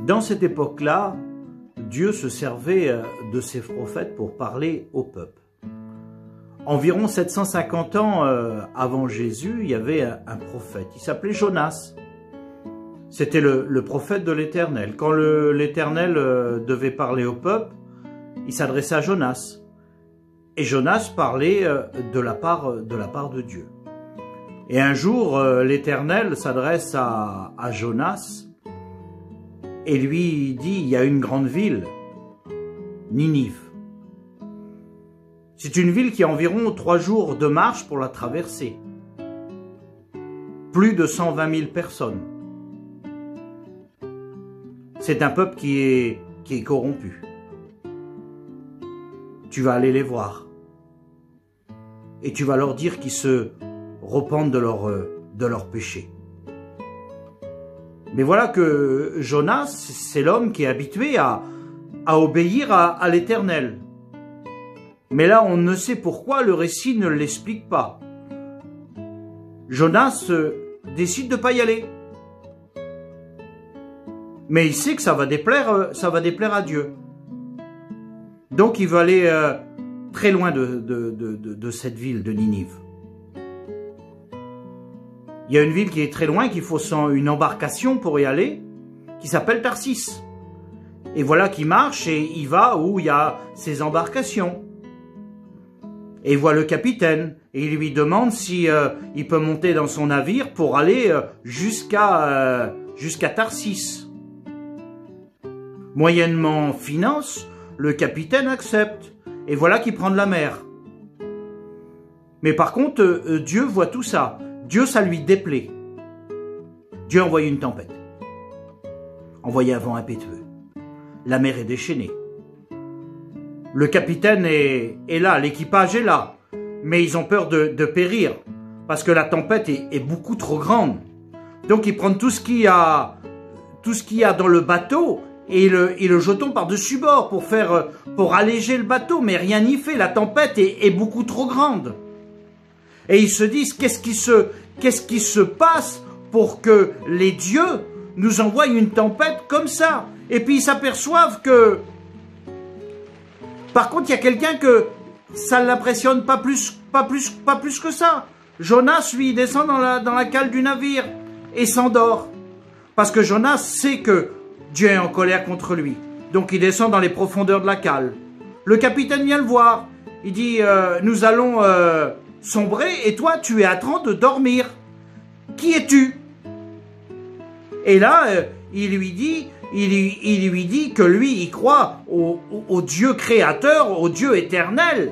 Dans cette époque-là, Dieu se servait de ses prophètes pour parler au peuple. Environ 750 ans avant Jésus, il y avait un prophète, il s'appelait Jonas. C'était le prophète de l'Éternel. Quand l'Éternel devait parler au peuple, il s'adressait à Jonas. Et Jonas parlait de la part de Dieu. Et un jour, l'Éternel s'adresse à Jonas et lui dit, il y a une grande ville, Ninive. C'est une ville qui a environ 3 jours de marche pour la traverser. Plus de 120 000 personnes. C'est un peuple qui est corrompu. Tu vas aller les voir. Et tu vas leur dire qu'ils se repentent de leur péché. Mais voilà que Jonas, c'est l'homme qui est habitué à obéir à l'Éternel. Mais là, on ne sait pourquoi, le récit ne l'explique pas. Jonas décide de ne pas y aller. Mais il sait que ça va déplaire à Dieu. Donc il veut aller très loin de cette ville de Ninive. Il y a une ville qui est très loin, qu'il faut une embarcation pour y aller, qui s'appelle Tarsis. Et voilà qu'il marche et il va où il y a ces embarcations. Et il voit le capitaine et il lui demande si il peut monter dans son navire pour aller jusqu'à Tarsis. Moyennement finance, le capitaine accepte. Et voilà qu'il prend de la mer. Mais par contre, Dieu voit tout ça. Dieu, ça lui déplaît. Dieu a envoyé une tempête. Envoyé un vent impétueux. La mer est déchaînée. Le capitaine est là, l'équipage est là. Mais ils ont peur de périr. Parce que la tempête est beaucoup trop grande. Donc ils prennent tout ce qu'il y a dans le bateau et le jetons par-dessus bord pour alléger le bateau. Mais rien n'y fait, la tempête est beaucoup trop grande. Et ils se disent, qu'est-ce qui se passe pour que les dieux nous envoient une tempête comme ça? Et puis ils s'aperçoivent que, par contre, il y a quelqu'un que ça ne l'impressionne pas plus que ça. Jonas, lui, descend dans la cale du navire et s'endort. Parce que Jonas sait que Dieu est en colère contre lui. Donc il descend dans les profondeurs de la cale. Le capitaine vient le voir. Il dit, nous allons sombrer et toi, tu es à train de dormir. Qui es-tu? Et là, il lui dit que lui, il croit au Dieu créateur, au Dieu éternel.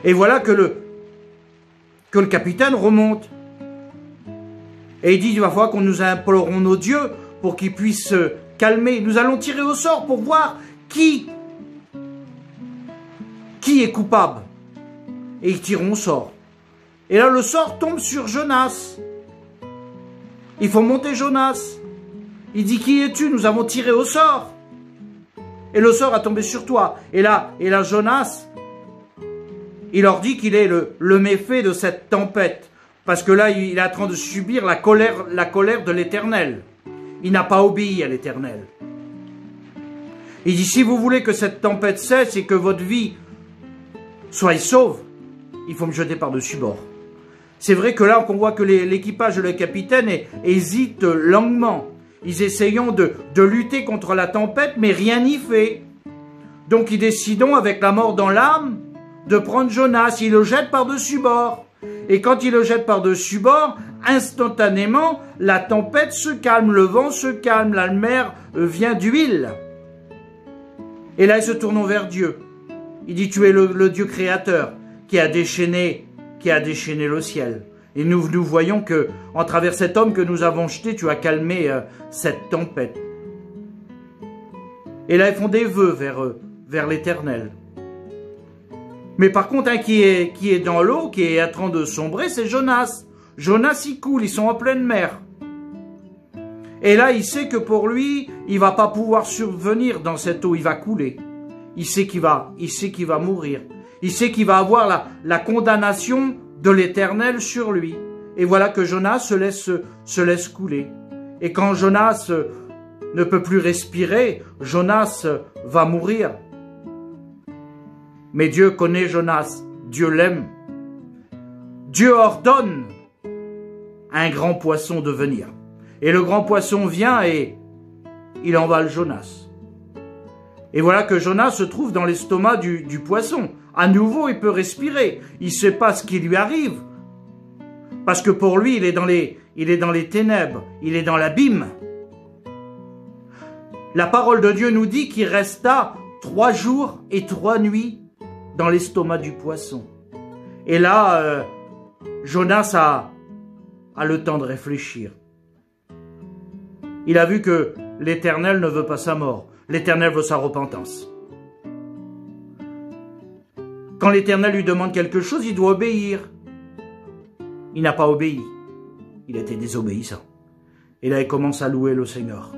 Et voilà que le capitaine remonte. Et il dit, il va falloir qu'on nous implorons nos dieux pour qu'ils puissent se calmer. Nous allons tirer au sort pour voir qui est coupable. Et ils tirent au sort. Et là, le sort tombe sur Jonas. Il faut monter Jonas. Il dit, qui es-tu? Nous avons tiré au sort. Et le sort a tombé sur toi. Et là Jonas, il leur dit qu'il est le méfait de cette tempête. Parce que là, il est en train de subir la colère de l'Éternel. Il n'a pas obéi à l'Éternel. Il dit, si vous voulez que cette tempête cesse et que votre vie soit sauve, il faut me jeter par-dessus bord. C'est vrai que là, on voit que l'équipage et le capitaine hésitent longuement. Ils essayent de lutter contre la tempête, mais rien n'y fait. Donc, ils décident, avec la mort dans l'âme, de prendre Jonas. Ils le jettent par-dessus bord. Et quand ils le jettent par-dessus bord, instantanément, la tempête se calme, le vent se calme, la mer vient d'huile. Et là, ils se tournent vers Dieu. Il dit, tu es le Dieu créateur qui a déchaîné le ciel. Et nous voyons que, en travers cet homme que nous avons jeté, tu as calmé cette tempête. Et là, ils font des vœux vers l'Éternel. Mais par contre, qui est dans l'eau, qui est en train de sombrer, c'est Jonas. Jonas, il coule, ils sont en pleine mer. Et là, il sait que pour lui, il va pas pouvoir survenir dans cette eau, il va couler. Il sait qu'il va mourir. Il sait qu'il va avoir la condamnation de l'Éternel sur lui. Et voilà que Jonas se laisse couler. Et quand Jonas ne peut plus respirer, Jonas va mourir. Mais Dieu connaît Jonas, Dieu l'aime. Dieu ordonne à un grand poisson de venir. Et le grand poisson vient et il envale Jonas. Et voilà que Jonas se trouve dans l'estomac du poisson. À nouveau, il peut respirer. Il ne sait pas ce qui lui arrive. Parce que pour lui, il est dans les ténèbres. Il est dans l'abîme. La parole de Dieu nous dit qu'il resta 3 jours et 3 nuits dans l'estomac du poisson. Et là, Jonas a le temps de réfléchir. Il a vu que l'Éternel ne veut pas sa mort. L'Éternel veut sa repentance. Quand l'Éternel lui demande quelque chose, il doit obéir. Il n'a pas obéi. Il était désobéissant. Et là, il commence à louer le Seigneur.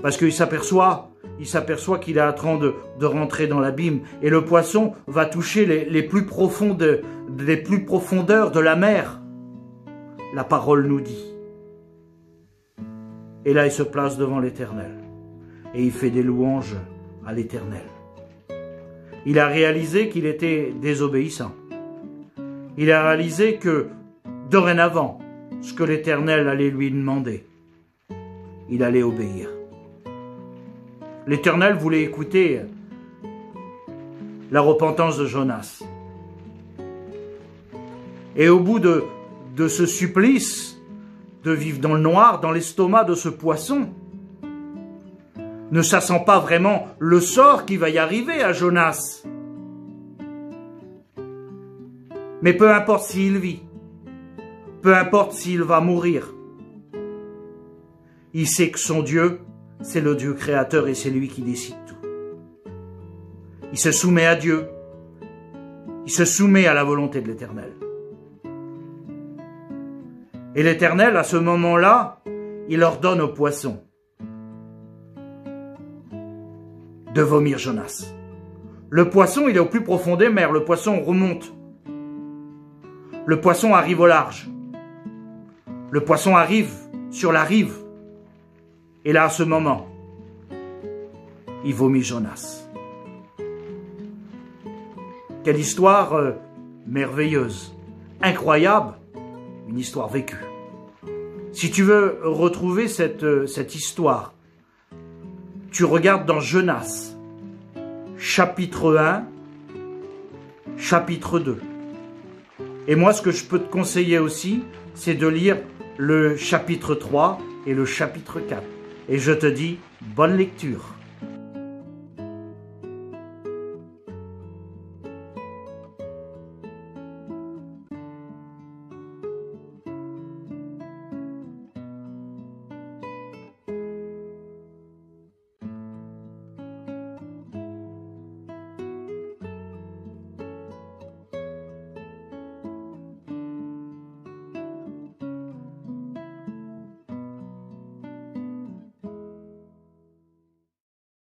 Parce qu'il s'aperçoit qu'il est en train de rentrer dans l'abîme. Et le poisson va toucher les plus profondeurs de la mer. La parole nous dit. Et là, il se place devant l'Éternel. Et il fait des louanges à l'Éternel. Il a réalisé qu'il était désobéissant. Il a réalisé que, dorénavant, ce que l'Éternel allait lui demander, il allait obéir. L'Éternel voulait écouter la repentance de Jonas. Et au bout de ce supplice de vivre dans le noir, dans l'estomac de ce poisson, ne sachant pas vraiment le sort qui va y arriver à Jonas. Mais peu importe s'il vit, peu importe s'il va mourir, il sait que son Dieu, c'est le Dieu créateur et c'est lui qui décide tout. Il se soumet à Dieu, il se soumet à la volonté de l'Éternel. Et l'Éternel, à ce moment-là, il ordonne au poisson de vomir Jonas. Le poisson, il est au plus profond des mers. Le poisson remonte. Le poisson arrive au large. Le poisson arrive sur la rive. Et là, à ce moment, il vomit Jonas. Quelle histoire merveilleuse, incroyable, une histoire vécue. Si tu veux retrouver cette histoire, tu regardes dans Jonas, chapitre 1, chapitre 2. Et moi, ce que je peux te conseiller aussi, c'est de lire le chapitre 3 et le chapitre 4. Et je te dis, bonne lecture.